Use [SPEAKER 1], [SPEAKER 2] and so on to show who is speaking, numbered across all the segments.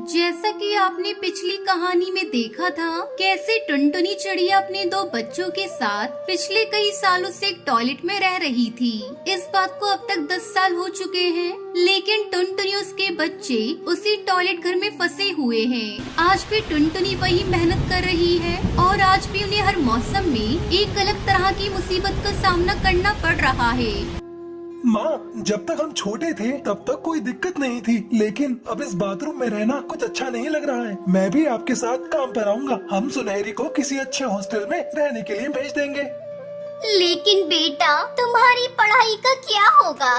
[SPEAKER 1] जैसा कि आपने पिछली कहानी में देखा था, कैसे टुनटुनी चिड़िया अपने दो बच्चों के साथ पिछले कई सालों से एक टॉयलेट में रह रही थी। इस बात को अब तक 10 साल हो चुके हैं, लेकिन टुनटुनी उसके बच्चे उसी टॉयलेट घर में फंसे हुए हैं। आज भी टुनटुनी वही मेहनत कर रही है और आज भी उन्हें हर मौसम में एक अलग तरह की मुसीबत का सामना करना पड़ रहा है।
[SPEAKER 2] माँ, जब तक हम छोटे थे तब तक कोई दिक्कत नहीं थी, लेकिन अब इस बाथरूम में रहना कुछ अच्छा नहीं लग रहा है। मैं भी आपके साथ काम पर आऊंगा। हम सुनहरी को किसी अच्छे हॉस्टल में रहने के लिए भेज देंगे।
[SPEAKER 3] लेकिन बेटा, तुम्हारी पढ़ाई का क्या होगा?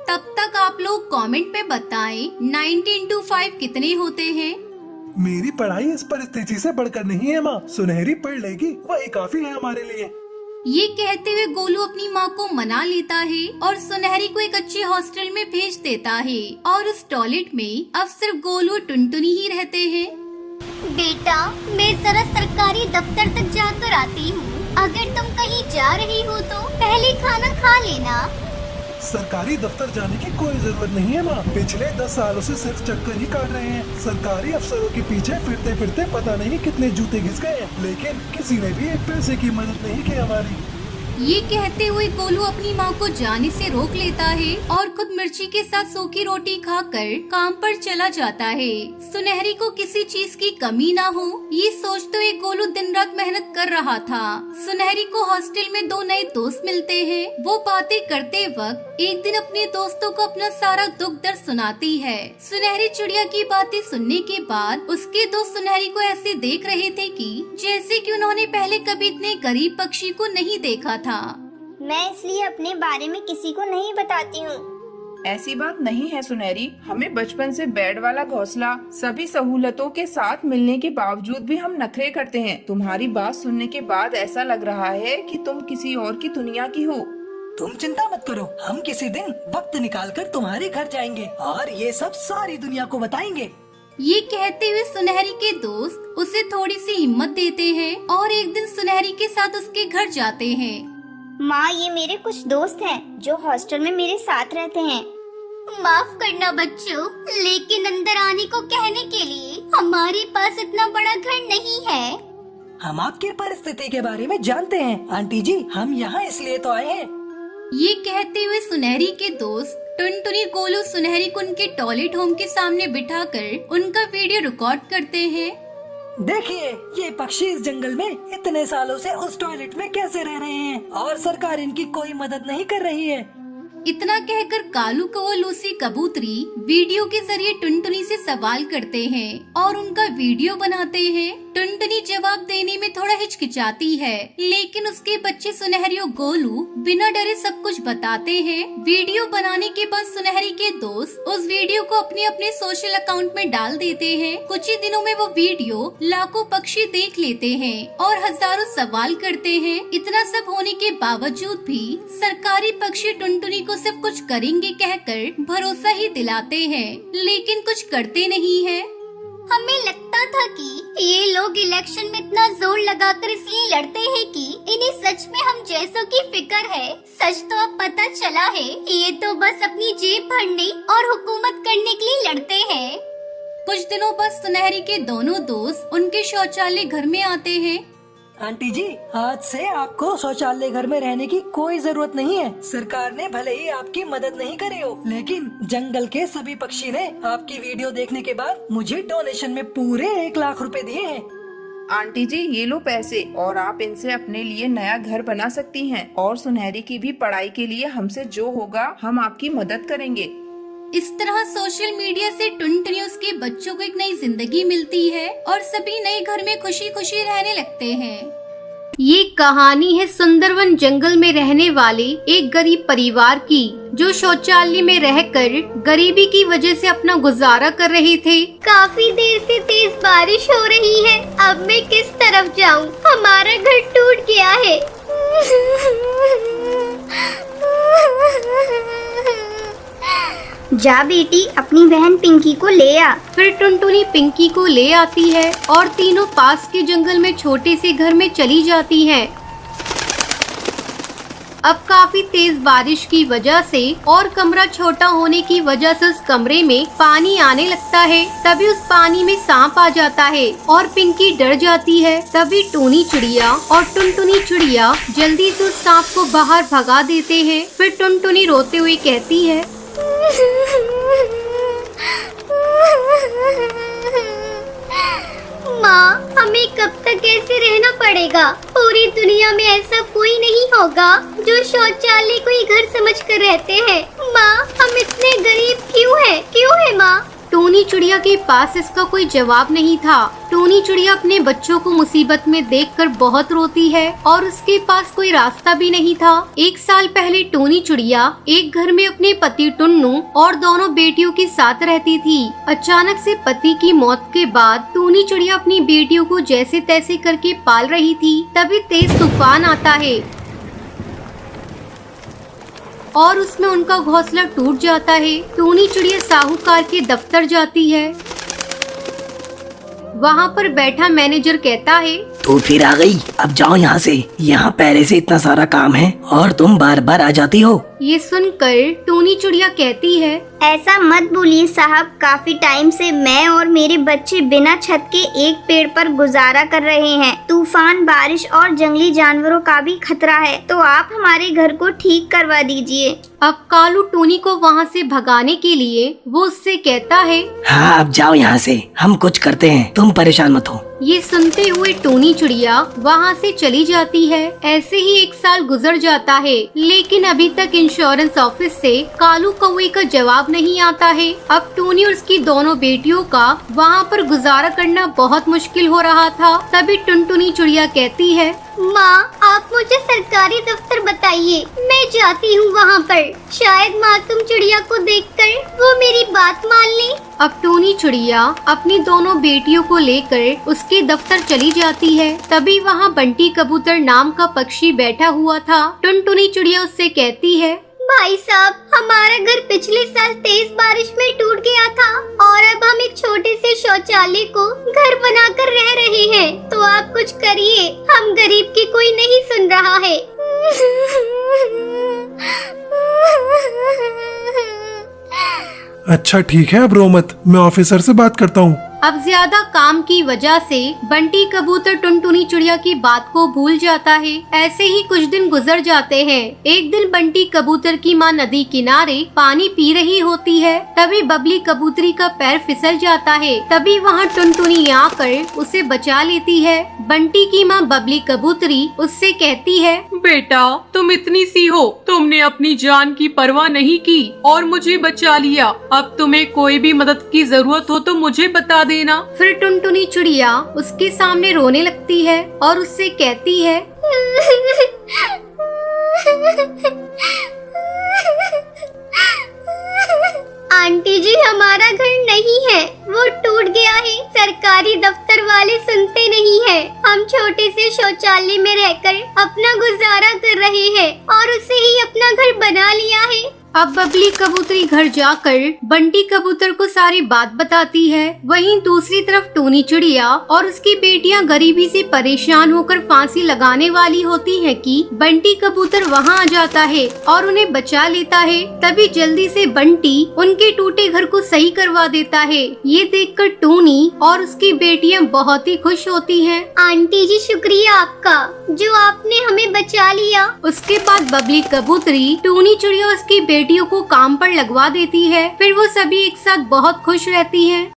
[SPEAKER 1] तब तक आप लोग कमेंट पे बताएं 90 into 5 कितने होते हैं।
[SPEAKER 2] मेरी पढ़ाई इस परिस्थिति से बढ़कर नहीं है माँ। सुनहरी पढ़ लेगी, वही काफी है हमारे लिए।
[SPEAKER 1] ये कहते हुए गोलू अपनी माँ को मना लेता है और सुनहरी को एक अच्छे हॉस्टल में भेज देता है और उस टॉयलेट में अब सिर्फ गोलू और टुनटुनी ही रहते हैं।
[SPEAKER 3] बेटा, मैं जरा सरकारी दफ्तर तक जाकर आती हूँ। अगर तुम कहीं जा रही हो तो पहले खाना खा लेना।
[SPEAKER 2] सरकारी दफ्तर जाने की कोई जरूरत नहीं है माँ। पिछले 10 सालों से सिर्फ चक्कर ही काट रहे हैं। सरकारी अफसरों के पीछे फिरते फिरते पता नहीं कितने जूते घिस गए हैं, लेकिन किसी ने भी एक पैसे की मदद नहीं की हमारी।
[SPEAKER 1] ये कहते हुए गोलू अपनी माँ को जाने से रोक लेता है और खुद मिर्ची के साथ सूखी रोटी खाकर काम पर चला जाता है। सुनहरी को किसी चीज की कमी ना हो, ये सोचते हुए गोलू दिन रात मेहनत कर रहा था। सुनहरी को हॉस्टल में 2 नए दोस्त मिलते हैं। वो बातें करते वक्त एक दिन अपने दोस्तों को अपना सारा दुख दर्द सुनाती है। सुनहरी चिड़िया की बातें सुनने के बाद उसके दोस्त सुनहरी को ऐसे देख रहे थे कि जैसे कि उन्होंने पहले कभी इतने गरीब पक्षी को नहीं देखा था।
[SPEAKER 3] मैं इसलिए अपने बारे में किसी को नहीं बताती हूँ।
[SPEAKER 4] ऐसी बात नहीं है सुनहरी। हमें बचपन से बेड वाला घोंसला, सभी सहूलतों के साथ मिलने के बावजूद भी हम नखरे करते हैं। तुम्हारी बात सुनने के बाद ऐसा लग रहा है कि तुम किसी और की दुनिया की हो।
[SPEAKER 5] तुम चिंता मत करो, हम किसी दिन वक्त निकालकर तुम्हारे घर जाएंगे और ये सब सारी दुनिया को बताएंगे।
[SPEAKER 1] ये कहते हुए सुनहरी के दोस्त उसे थोड़ी सी हिम्मत देते हैं और एक दिन सुनहरी के साथ उसके घर जाते हैं।
[SPEAKER 3] माँ, ये मेरे कुछ दोस्त हैं जो हॉस्टल में मेरे साथ रहते हैं। माफ करना बच्चों, लेकिन अंदर आने को कहने के लिए हमारे पास इतना बड़ा घर नहीं है।
[SPEAKER 5] हम आपकी परिस्थिति के बारे में जानते हैं आंटी जी, हम यहाँ इसलिए तो आए हैं।
[SPEAKER 1] ये कहते हुए सुनहरी के दोस्त टुनटुनी, गोलू सुनहरी को उनके टॉयलेट होम के सामने बिठाकर उनका वीडियो रिकॉर्ड करते हैं।
[SPEAKER 5] देखिए, ये पक्षी इस जंगल में इतने सालों से उस टॉयलेट में कैसे रह रहे हैं और सरकार इनकी कोई मदद नहीं कर रही है।
[SPEAKER 1] इतना कहकर कालू कौवा, लूसी कबूतरी वीडियो के जरिए टुनटुनी से सवाल करते हैं और उनका वीडियो बनाते हैं। टुनटुनी जवाब देने में थोड़ा हिचकिचाती है, लेकिन उसके बच्चे सुनहरी और गोलू बिना डरे सब कुछ बताते हैं। वीडियो बनाने के बाद सुनहरी के दोस्त उस वीडियो को अपने अपने सोशल अकाउंट में डाल देते हैं। कुछ ही दिनों में वो वीडियो लाखों पक्षी देख लेते हैं और हजारों सवाल करते हैं। इतना सब होने के बावजूद भी सरकारी पक्षी टुनटुनी को सिर्फ कुछ करेंगे कहकर भरोसा ही दिलाते हैं, लेकिन कुछ करते नहीं है।
[SPEAKER 3] हमें लगता था कि ये लोग इलेक्शन में इतना जोर लगाकर इसलिए लड़ते हैं कि इन्हें सच में हम जैसों की फिक्र है। सच तो अब पता चला है, ये तो बस अपनी जेब भरने और हुकूमत करने के लिए लड़ते हैं।
[SPEAKER 1] कुछ दिनों बाद सुनहरी के दोनों दोस्त उनके शौचालय घर में आते हैं।
[SPEAKER 5] आंटी जी, आज से आपको शौचालय घर में रहने की कोई जरूरत नहीं है। सरकार ने भले ही आपकी मदद नहीं करी हो, लेकिन जंगल के सभी पक्षी ने आपकी वीडियो देखने के बाद मुझे डोनेशन में पूरे 1 लाख रुपए दिए हैं।
[SPEAKER 4] आंटी जी, ये लो पैसे और आप इनसे अपने लिए नया घर बना सकती हैं और सुनहरी की भी पढ़ाई के लिए हमसे जो होगा हम आपकी मदद करेंगे।
[SPEAKER 1] इस तरह सोशल मीडिया से टुनटुनी उसके बच्चों को एक नई जिंदगी मिलती है और सभी नए घर में खुशी खुशी रहने लगते हैं। ये कहानी है सुंदरवन जंगल में रहने वाले एक गरीब परिवार की, जो शौचालय में रहकर गरीबी की वजह से अपना गुजारा कर रहे थे।
[SPEAKER 3] काफी देर से तेज बारिश हो रही है, अब मैं किस तरफ जाऊं? हमारा घर टूट गया है। जा बेटी, अपनी बहन पिंकी को ले आ।
[SPEAKER 1] फिर टुनटुनी पिंकी को ले आती है और तीनों पास के जंगल में छोटे से घर में चली जाती हैं। अब काफी तेज बारिश की वजह से और कमरा छोटा होने की वजह से उस कमरे में पानी आने लगता है। तभी उस पानी में सांप आ जाता है और पिंकी डर जाती है। तभी टूनी चिड़िया और टुनटुनी चिड़िया जल्दी से उस सांप को बाहर भगा देते हैं। फिर टुनटुनी रोते हुए कहती है,
[SPEAKER 3] माँ, हमें कब तक ऐसे रहना पड़ेगा? पूरी दुनिया में ऐसा कोई नहीं होगा जो शौचालय को ही घर समझकर रहते हैं। माँ, हम इतने गरीब क्यों है माँ?
[SPEAKER 1] टूनी चिड़िया के पास इसका कोई जवाब नहीं था। टूनी चिड़िया अपने बच्चों को मुसीबत में देखकर बहुत रोती है और उसके पास कोई रास्ता भी नहीं था। 1 साल पहले टूनी चिड़िया एक घर में अपने पति टुन्नू और दोनों बेटियों के साथ रहती थी। अचानक से पति की मौत के बाद टूनी चिड़िया अपनी बेटियों को जैसे तैसे करके पाल रही थी। तभी तेज तूफान आता है और उसमें उनका घोंसला टूट जाता है। टूनी चिड़िया साहूकार के दफ्तर जाती है। वहाँ पर बैठा मैनेजर कहता है,
[SPEAKER 5] तो फिर आ गई, अब जाओ यहाँ से। यहाँ पहले से इतना सारा काम है और तुम बार बार आ जाती हो।
[SPEAKER 1] ये सुनकर टूनी चिड़िया कहती है,
[SPEAKER 3] ऐसा मत बोलिए साहब, काफी टाइम से मैं और मेरे बच्चे बिना छत के एक पेड़ पर गुजारा कर रहे हैं। तूफान, बारिश और जंगली जानवरों का भी खतरा है, तो आप हमारे घर को ठीक करवा दीजिए।
[SPEAKER 1] अब कालू टूनी को वहाँ से भगाने के लिए वो उससे कहता है,
[SPEAKER 5] हाँ अब जाओ यहाँ से, हम कुछ करते हैं, तुम परेशान मत हो।
[SPEAKER 1] ये सुनते हुए टूनी चिड़िया वहाँ से चली जाती है। ऐसे ही 1 साल गुजर जाता है, लेकिन अभी तक इंश्योरेंस ऑफिस से कालू कौवे का जवाब नहीं आता है। अब टूनी और उसकी दोनों बेटियों का वहाँ पर गुजारा करना बहुत मुश्किल हो रहा था। तभी टुनटुनी चिड़िया कहती है,
[SPEAKER 3] माँ, आप मुझे सरकारी दफ्तर बताइए, मैं जाती हूँ वहाँ पर। शायद मासूम चिड़िया को देखकर वो मेरी बात मान ले।
[SPEAKER 1] अब टूनी चिड़िया अपनी दोनों बेटियों को लेकर उसके दफ्तर चली जाती है। तभी वहाँ बंटी कबूतर नाम का पक्षी बैठा हुआ था। टुनटुनी चिड़िया उससे कहती है,
[SPEAKER 3] भाई साहब, हमारा घर पिछले साल तेज बारिश में टूट गया था और अब हम एक छोटे से शौचालय को घर बनाकर रह रहे हैं, तो आप कुछ करिए, हम गरीब की कोई नहीं सुन रहा है।
[SPEAKER 2] अच्छा ठीक है, अब रो मत, मैं ऑफिसर से बात करता हूँ।
[SPEAKER 1] अब ज्यादा काम की वजह से बंटी कबूतर टुनटुनी चिड़िया की बात को भूल जाता है। ऐसे ही कुछ दिन गुजर जाते हैं। एक दिन बंटी कबूतर की माँ नदी किनारे पानी पी रही होती है। तभी बबली कबूतरी का पैर फिसल जाता है। तभी वहाँ टुनटुनी आकर उसे बचा लेती है। बंटी की माँ बबली कबूतरी उससे कहती है,
[SPEAKER 6] बेटा, तुम इतनी सी हो, तुमने अपनी जान की परवाह नहीं की और मुझे बचा लिया। अब तुम्हें कोई भी मदद की जरूरत हो तो मुझे बता देना।
[SPEAKER 1] फिर टुनटुनी चिड़िया उसके सामने रोने लगती है और उससे कहती है,
[SPEAKER 3] आंटी जी, हमारा घर नहीं है, वो टूट गया है। सरकारी दफ्तर वाले सुनते नहीं है। हम छोटे से शौचालय में रहकर अपना गुजारा कर रहे हैं और उसे ही अपना घर बना लिया है।
[SPEAKER 1] अब बबली कबूतरी घर जाकर बंटी कबूतर को सारी बात बताती है। वहीं दूसरी तरफ टूनी चिड़िया और उसकी बेटियां गरीबी से परेशान होकर फांसी लगाने वाली होती हैं कि बंटी कबूतर वहां आ जाता है और उन्हें बचा लेता है। तभी जल्दी से बंटी उनके टूटे घर को सही करवा देता है। ये देखकर टूनी और उसकी बेटियां बहुत ही खुश होती हैं।
[SPEAKER 3] आंटी जी, शुक्रिया आपका, जो आपने हमें बचा लिया।
[SPEAKER 1] उसके बाद बबली कबूतरी टूनी चिड़िया उसकी बेटियों को काम पर लगवा देती है। फिर वो सभी एक साथ बहुत खुश रहती हैं।